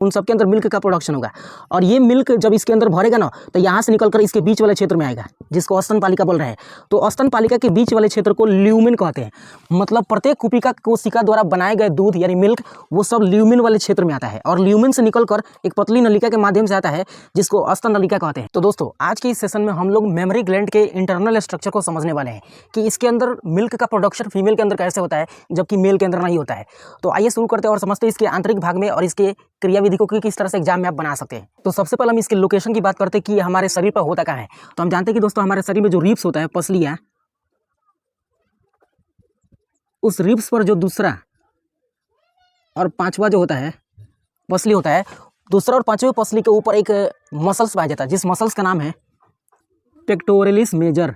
उन सब के अंदर मिल्क का प्रोडक्शन होगा। और ये मिल्क जब इसके अंदर भरेगा ना तो यहाँ से निकलकर इसके बीच वाले क्षेत्र में आएगा, जिसको स्तन पालिका बोल रहे हैं। तो स्तन पालिका के बीच वाले क्षेत्र को ल्यूमेन कहते हैं। मतलब प्रत्येक कुपिका कोशिका द्वारा बनाए गए दूध यानी मिल्क वो सब ल्यूमेन वाले क्षेत्र में आता है, और ल्यूमेन से निकलकर एक पतली नलिका के माध्यम से आता है, जिसको स्तन नलिका कहते हैं। तो दोस्तों आज के इस सेशन में हम लोग मेमोरी ग्लैंड के इंटरनल स्ट्रक्चर को समझने वाले हैं कि इसके अंदर मिल्क का प्रोडक्शन फीमेल के अंदर कैसे होता है जबकि मेल के अंदर नहीं होता है। तो आइए शुरू करते हैं और समझते हैं इसके आंतरिक भाग में और इसके क्रियाविधि को किस तरह से एग्जाम में आप बना सकते हैं। तो सबसे पहले हम इसके लोकेशन की बात करते हैं कि हमारे शरीर पर होता कहाँ है। तो हम जानते हैं कि दोस्तों हमारे शरीर में जो रिब्स होता है, पसलियाँ, उस रिब्स पर जो दूसरा और पांचवा जो होता है पसली होता है, दूसरा और पांचवें पसली के ऊपर एक मसल्स पाया जाता है, जिस मसल्स का नाम है पेक्टोरलिस मेजर।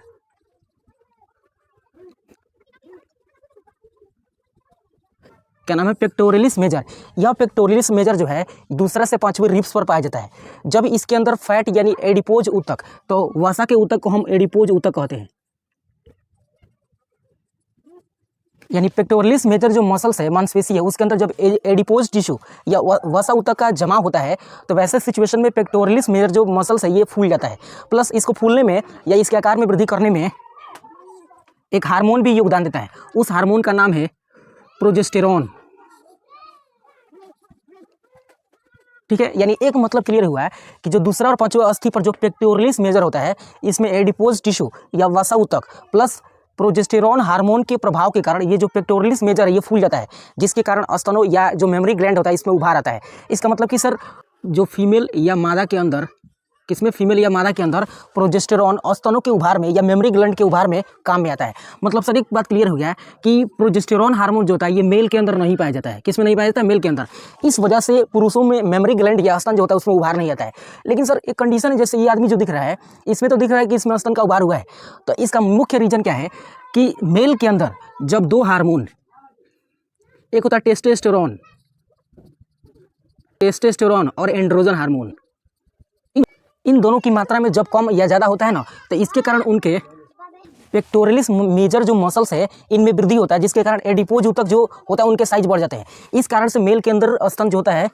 क्या नाम है? Pectoralis major. यह पेक्टोरलिस मेजर जो है दूसरा से पांचवें रिब्स पर पाया जाता है। जब इसके अंदर फैट यानी एडिपोज ऊतक, तो वसा के ऊतक को हम एडिपोज ऊतक कहते हैं। यानी पेक्टोरलिस मेजर जो मसल्स है, मांसपेशी है, उसके अंदर जब एडिपोज टिश्यू या वसा ऊतक का जमा होता है तो वैसे सिचुएशन में पेक्टोरलिस मेजर जो मसल्स है ये फूल जाता है। प्लस इसको फूलने में या इसके आकार में वृद्धि करने में एक हार्मोन भी योगदान देता है। उस हार्मोन का नाम है प्रोजेस्टेरॉन। ठीक है, यानी एक मतलब क्लियर हुआ है कि जो दूसरा और पांचवा अस्थि पर जो पेक्टोरलिस मेजर होता है, इसमें एडिपोज टिश्यू या वसा ऊतक प्लस प्रोजेस्टेरॉन हार्मोन के प्रभाव के कारण ये जो पेक्टोरलिस मेजर है ये फूल जाता है, जिसके कारण स्तनों या जो मेमोरी ग्लैंड होता है इसमें उभार आता है। इसका मतलब कि सर जो फीमेल या मादा के अंदर, किसमें? फीमेल या मादा के अंदर प्रोजेस्टेरॉन स्तनों के उभार में या मेमोरी ग्लैंड के उभार में काम में आता है। मतलब सर एक बात क्लियर हो गया है कि प्रोजेस्टेरॉन हार्मोन जो होता है ये मेल के अंदर नहीं पाया जाता है। किसमें नहीं पाया जाता है? मेल के अंदर। इस वजह से पुरुषों में मेमोरी ग्लैंड या स्तन जो होता है उसमें उभार नहीं आता है। लेकिन सर एक कंडीशन है, जैसे ये आदमी जो दिख रहा है इसमें तो दिख रहा है कि इसमें स्तन का उभार हुआ है। तो इसका मुख्य रीजन क्या है कि मेल के अंदर जब दो हार्मोन, एक होता है टेस्टोस्टेरोन और एंड्रोजन हार्मोन, इन दोनों की मात्रा में जब कम या ज़्यादा होता है ना तो इसके कारण उनके पेक्टोरलिस मेजर जो मसल्स है इनमें वृद्धि होता है, जिसके कारण एडिपोज ऊतक जो होता है उनके साइज बढ़ जाते हैं। इस कारण से मेल के अंदर स्तन जो होता है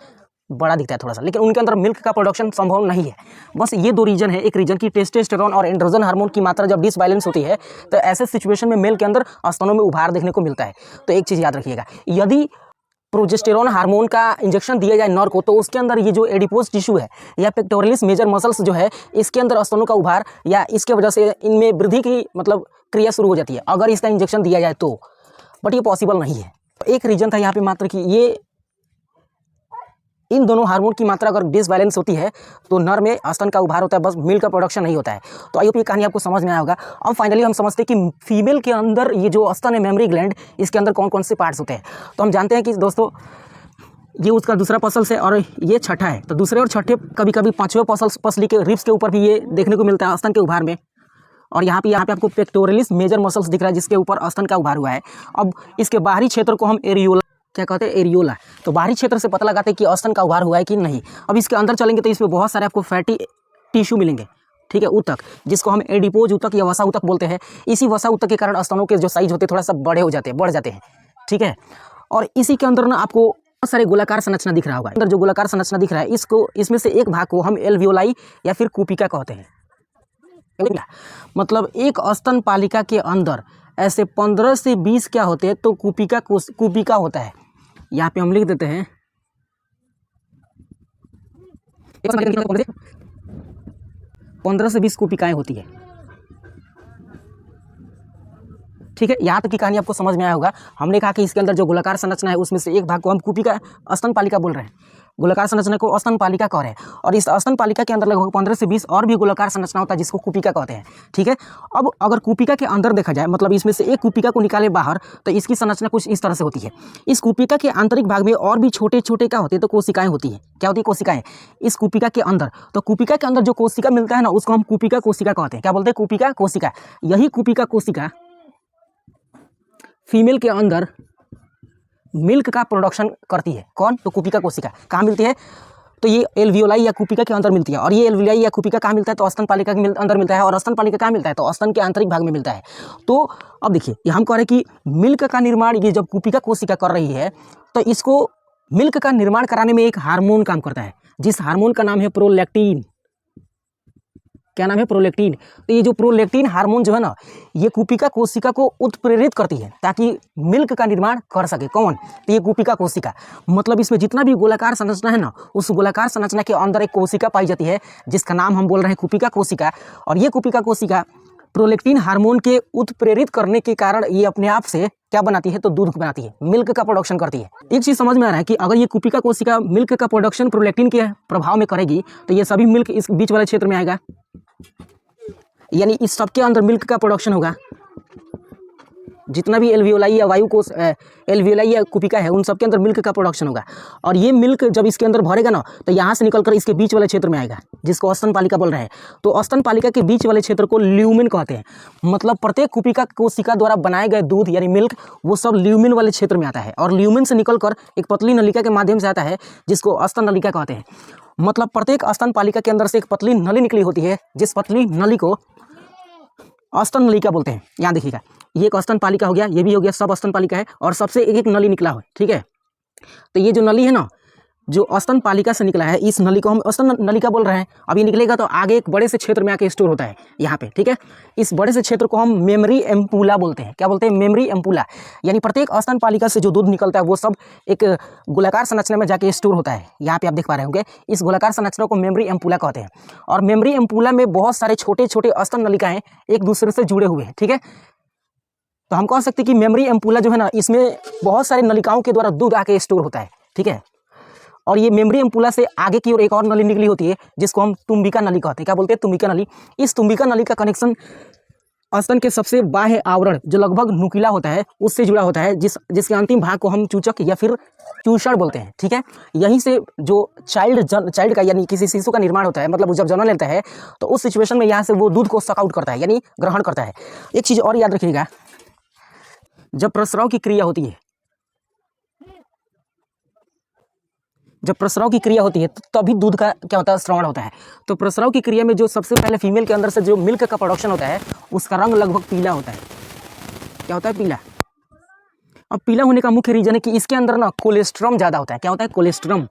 बड़ा दिखता है थोड़ा सा, लेकिन उनके अंदर मिल्क का प्रोडक्शन संभव नहीं है। बस ये दो रीजन है। एक रीजन की टेस्टोस्टेरोन और एंड्रोजन हार्मोन की मात्रा जब डिसबैलेंस होती है तो ऐसे सिचुएशन में मेल के अंदर स्तनों में उभार देखने को मिलता है। तो एक चीज़ याद रखिएगा, यदि प्रोजेस्टेरॉन हार्मोन का इंजेक्शन दिया जाए नर को तो उसके अंदर ये जो एडिपोज टिश्यू है या पेक्टोरलिस मेजर मसल्स जो है इसके अंदर स्तनों का उभार या इसके वजह से इनमें वृद्धि की मतलब क्रिया शुरू हो जाती है अगर इसका इंजेक्शन दिया जाए तो। बट ये पॉसिबल नहीं है। एक रीजन था यहाँ पे मात्र कि ये इन दोनों हार्मोन की मात्रा अगर डिसबैलेंस होती है तो नर में स्तन का उभार होता है, बस मिल्क का प्रोडक्शन नहीं होता है। तो आई होप ये कहानी आपको समझ में आया होगा। अब फाइनली हम समझते हैं कि फीमेल के अंदर ये जो स्तन है मेमोरी ग्लैंड, इसके अंदर कौन कौन से पार्ट्स होते हैं। तो हम जानते हैं कि दोस्तों ये उसका दूसरा पसल्स है और ये छठा है। तो दूसरे और छठे कभी कभी पांचवें पसली के रिब्स के ऊपर भी ये देखने को मिलता है स्तन के उभार में। और यहाँ पे आपको पेक्टोरलिस मेजर मसल्स दिख रहा है जिसके ऊपर स्तन का उभार हुआ है। अब इसके बाहरी क्षेत्र को हम एरियोला क्या कहते हैं? एरियोला। तो बाहरी क्षेत्र से पता लगाते हैं कि स्तन का उभार हुआ है कि नहीं। अब इसके अंदर चलेंगे तो इसमें बहुत सारे आपको फैटी टिश्यू मिलेंगे, ठीक है, ऊतक, जिसको हम एडिपोज ऊतक या वसा ऊतक बोलते हैं। इसी वसा ऊतक के कारण स्तनों के जो साइज होते हैं थोड़ा सा बढ़ जाते हैं, ठीक है। और इसी के अंदर ना आपको बहुत सारे गोलाकार संरचना दिख रहा होगा। अंदर जो गोलाकार संरचना दिख रहा है इसमें से एक भाग को हम एल्वियोलाई या फिर कुपिका कहते हैं। मतलब एक स्तन पालिका के अंदर ऐसे 15 से 20 क्या होते हैं तो कुपिका होता है। यहाँ पे हम लिख देते हैं 15 से 20 कुपिकाएं होती है, ठीक है। यहाँ तक की कहानी आपको समझ में आया होगा। हमने कहा कि इसके अंदर जो गोलाकार संरचना है उसमें से एक भाग को हम कुपिका स्तन पालिका बोल रहे हैं, गोलाकार संरचना को स्तन पालिका कह रहे हैं। और इस स्तन पालिका के अंदर लगभग 15 से 20 और भी गोलाकार संरचना होता है जिसको कुपिका कहते हैं, ठीक है। अब अगर कुपिका के अंदर देखा जाए, मतलब इसमें से एक कुपिका को निकाले बाहर तो इसकी संरचना कुछ इस तरह से होती है। इस कुपिका के आंतरिक भाग में और भी छोटे छोटे क्या होते हैं तो कोशिकाएं होती हैं। क्या होती है? कोशिकाएं इस कुपिका के अंदर। तो कुपिका के अंदर जो कोशिका मिलता है ना उसको हम कुपिका कोशिका कहते हैं। क्या बोलते हैं? कुपिका कोशिका। यही कुपिका कोशिका फीमेल के अंदर मिल्क का प्रोडक्शन करती है। कौन? तो कुपिका कोशिका। कहाँ मिलती है? तो ये एल्वियोलाई या कुपिका के अंदर मिलती है। और ये एल्वियोलाई या कुपिका कहाँ मिलता है? तो स्तन पालिका के अंदर मिलता है। और स्तन पालिका कहाँ मिलता है? तो स्तन के आंतरिक भाग में मिलता है। तो अब देखिए हम कह रहे हैं कि मिल्क का निर्माण ये जब कुपिका कोशिका कर रही है तो इसको मिल्क का निर्माण कराने में एक हार्मोन काम करता है, जिस हार्मोन का नाम है प्रोलैक्टिन। क्या नाम है? प्रोलैक्टिन। तो ये जो प्रोलैक्टिन हार्मोन जो है ना, ये कुपिका कोशिका को उत्प्रेरित करती है ताकि मिल्क का निर्माण कर सके। कौन? तो ये कुपिका कोशिका। मतलब इसमें जितना भी गोलाकार संरचना है ना, उस गोलाकार संरचना के अंदर एक कोशिका पाई जाती है जिसका नाम हम बोल रहे हैं कुपिका कोशिका। और ये कुपिका कोशिका प्रोलैक्टिन हार्मोन के उत्प्रेरित करने के कारण ये अपने आप से क्या बनाती है? तो दूध बनाती है, मिल्क का प्रोडक्शन करती है। एक चीज समझ में आ रहा है कि अगर ये कुपिका कोशिका मिल्क का प्रोडक्शन प्रोलैक्टिन के प्रभाव में करेगी तो ये सभी मिल्क इस बीच वाले क्षेत्र में आएगा, यानी इस सबके अंदर मिल्क का प्रोडक्शन होगा। जितना भी एल्वियोलाई या वायु कोश एल्वियोलाई या कुपिका है, उन सबके अंदर मिल्क का प्रोडक्शन होगा। और ये मिल्क जब इसके अंदर भरेगा ना, तो यहाँ से निकलकर इसके बीच वाले क्षेत्र में आएगा, जिसको स्तन पालिका बोल रहे हैं। तो स्तन पालिका के बीच वाले क्षेत्र को ल्यूमेन कहते हैं। मतलब प्रत्येक कुपिका कोशिका द्वारा बनाए गए दूध यानी मिल्क, वो सब ल्यूमेन वाले क्षेत्र में आता है और ल्यूमेन से निकलकर एक पतली नलिका के माध्यम से आता है, जिसको स्तन नलिका कहते हैं। मतलब प्रत्येक स्तन पालिका के अंदर से एक पतली नली निकली होती है, जिस पतली नली को स्तन नलिका बोलते हैं। यहाँ देखिएगा, ये एक स्तन पालिका हो गया, ये भी हो गया, सब स्तन पालिका है और सबसे एक एक नली निकला हो, ठीक है। तो ये जो नली है ना, जो स्तन पालिका से निकला है, इस नली को हम स्तन नलिका बोल रहे हैं। अब ये निकलेगा तो आगे एक बड़े से क्षेत्र में आके स्टोर होता है यहाँ पे, ठीक है। इस बड़े से क्षेत्र को हम मेमरी एम्पूला बोलते हैं। क्या बोलते हैं? मेमरी एम्पूला। यानी प्रत्येक स्तन पालिका से जो दूध निकलता है वो सब एक गोलाकार संरचना में जाके स्टोर होता है। यहाँ पे आप देख पा रहे होंगे, इस गोलाकार संरचना को मेमरी एम्पूला कहते हैं। और मेमरी एम्पूला में बहुत सारे छोटे छोटे स्तन नलिकाएं एक दूसरे से जुड़े हुए हैं, ठीक है। तो हम कह सकते हैं कि मेमरी एम्पूला जो है ना, इसमें बहुत सारे नलिकाओं के द्वारा दूध आके स्टोर होता है, ठीक है। और ये मेमरी एम्पूला से आगे की ओर एक और नली निकली होती है, जिसको हम तुम्बिका नली कहते हैं। क्या बोलते हैं? तुम्बिका नली। इस तुम्बिका नली का कनेक्शन स्तन के सबसे बाह्य आवरण जो लगभग नुकीला होता है उससे जुड़ा होता है, जिसके अंतिम भाग को हम चूचक या फिर चूषण बोलते हैं, ठीक है। यहीं से जो चाइल्ड का यानी किसी शिशु का निर्माण होता है, मतलब वो जब जन्म लेता है तो उस सिचुएशन में यहाँ से वो दूध को सक आउट करता है, यानी ग्रहण करता है। एक चीज़ और याद रखिएगा, जब प्रस्राव की क्रिया होती है, जब प्रस्राव की क्रिया होती है तो तभी दूध का क्या होता है? श्रवण होता है। तो प्रस्राव की क्रिया में जो सबसे पहले फीमेल के अंदर से जो मिल्क का प्रोडक्शन होता है, उसका रंग लगभग पीला होता है। क्या होता है? पीला। अब पीला होने का मुख्य रीजन है कि इसके अंदर ना कोलेस्ट्रम ज़्यादा होता है। क्या होता है? कोलेस्ट्रम।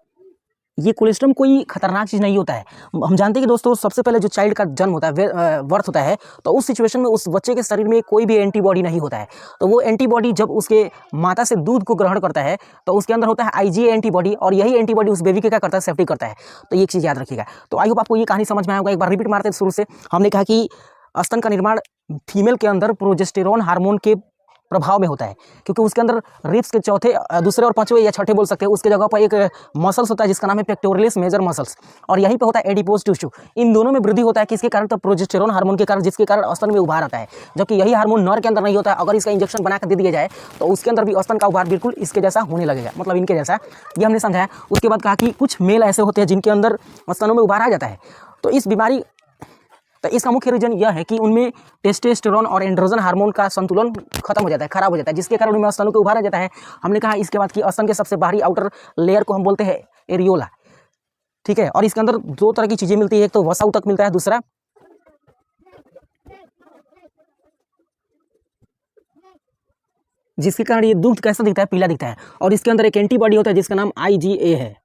ये कोलेस्ट्रम कोई खतरनाक चीज़ नहीं होता है। हम जानते हैं कि दोस्तों, सबसे पहले जो चाइल्ड का जन्म होता है, बर्थ होता है, तो उस सिचुएशन में उस बच्चे के शरीर में कोई भी एंटीबॉडी नहीं होता है। तो वो एंटीबॉडी जब उसके माता से दूध को ग्रहण करता है तो उसके अंदर होता है IgA एंटीबॉडी, और यही एंटीबॉडी उस बेबी के क्या करता है? सेफ्टी करता है। तो ये एक चीज़ याद रखिएगा। तो आई होप आपको ये कहानी समझ में आया होगा। एक बार रिपीट मारते हैं शुरू से। हमने कहा कि स्तन का निर्माण फीमेल के अंदर प्रोजेस्टेरोन हार्मोन के प्रभाव में होता है, क्योंकि उसके अंदर रिब्स के चौथे, दूसरे और पांचवें या छठे बोल सकते हैं, उसके जगह पर एक मसल्स होता है जिसका नाम है पेक्टोरलिस मेजर मसल्स, और यहीं पे होता है एडिपोज टिश्यू। इन दोनों में वृद्धि होता है किसके कारण? तो प्रोजेस्टेरोन हार्मोन के कारण, जिसके कारण स्तन में उभार आता है। जबकि यही हार्मोन नर के अंदर नहीं होता है। अगर इसका इंजेक्शन बनाकर दे दिया जाए तो उसके अंदर भी स्तन का उभार बिल्कुल इसके जैसा होने लगेगा, मतलब इनके जैसा। ये हमने समझाया। उसके बाद कहा कि कुछ मेल ऐसे होते हैं जिनके अंदर स्तनों में उभार आ जाता है। तो इस बीमारी, तो इसका मुख्य रीजन यह है कि उनमें टेस्टोस्टेरोन और एंड्रोजन हार्मोन का संतुलन खत्म हो जाता है, खराब हो जाता है, जिसके कारण उनमें स्तनों को उभार आ जाता है। हमने कहा इसके बाद कि स्तन के सबसे बाहरी आउटर लेयर को हम बोलते हैं एरियोला, ठीक है। और इसके अंदर दो तरह की चीजें मिलती है, एक तो वसा ऊतक मिलता है, दूसरा जिसके कारण ये दूध कैसा दिखता है? पीला दिखता है। और इसके अंदर एक एंटीबॉडी होता है जिसका नाम IgA है।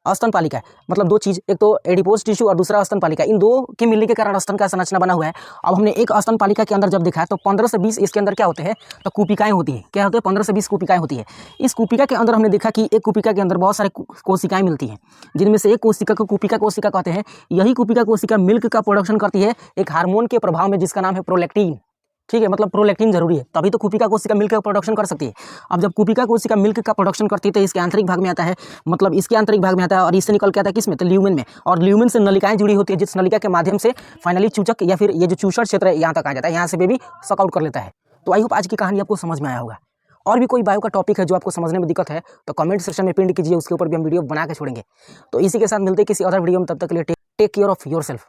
स्तन पालिका है, मतलब दो चीज, एक तो एडिपोज टिश्यू और दूसरा स्तन पालिका। इन दो के मिलने के कारण स्तन का संरचना बना हुआ है। अब हमने एक स्तन पालिका के अंदर जब देखा तो 15 से 20 इसके अंदर क्या होते हैं? तो कुपिकाएं होती है। क्या होते हैं? 15 से 20 कुपिकाएं होती है। इस कुपिका के अंदर हमने देखा कि एक कुपिका के अंदर बहुत सारे कोशिकाएं मिलती हैं, जिनमें से एक कोशिका को कुपिका कोशिका कहते हैं। यही कुपिका कोशिका मिल्क का प्रोडक्शन करती है एक हार्मोन के प्रभाव में, जिसका नाम है प्रोलैक्टिन, ठीक है। मतलब प्रोलैक्टिन जरूरी है, तभी तो कुपिका कोशिका मिल्क का प्रोडक्शन कर सकती है। अब जब कुपिका कोशिका मिल्क का प्रोडक्शन करती है तो इसके आंतरिक भाग में आता है, मतलब इसके आंतरिक भाग में आता है, और इससे निकल के आता है किस में? तो ल्यूमेन में। और ल्यूमेन से नलिकाएं जुड़ी होती है, जिस नलिका के माध्यम से फाइनली चूचक या फिर ये जो चूषण क्षेत्र है यहाँ तक आ जाता है, यहाँ से बेबी सक आउट कर लेता है। तो आई होप आज की कहानी आपको समझ में आया होगा। और भी कोई बायो का टॉपिक है जो आपको समझने में दिक्कत है तो कमेंट सेक्शन में पिन कीजिए, उसके ऊपर भी हम वीडियो बना के छोड़ेंगे। तो इसी के साथ मिलते हैं किसी अदर वीडियो में, तब तक के लिए take care of your self.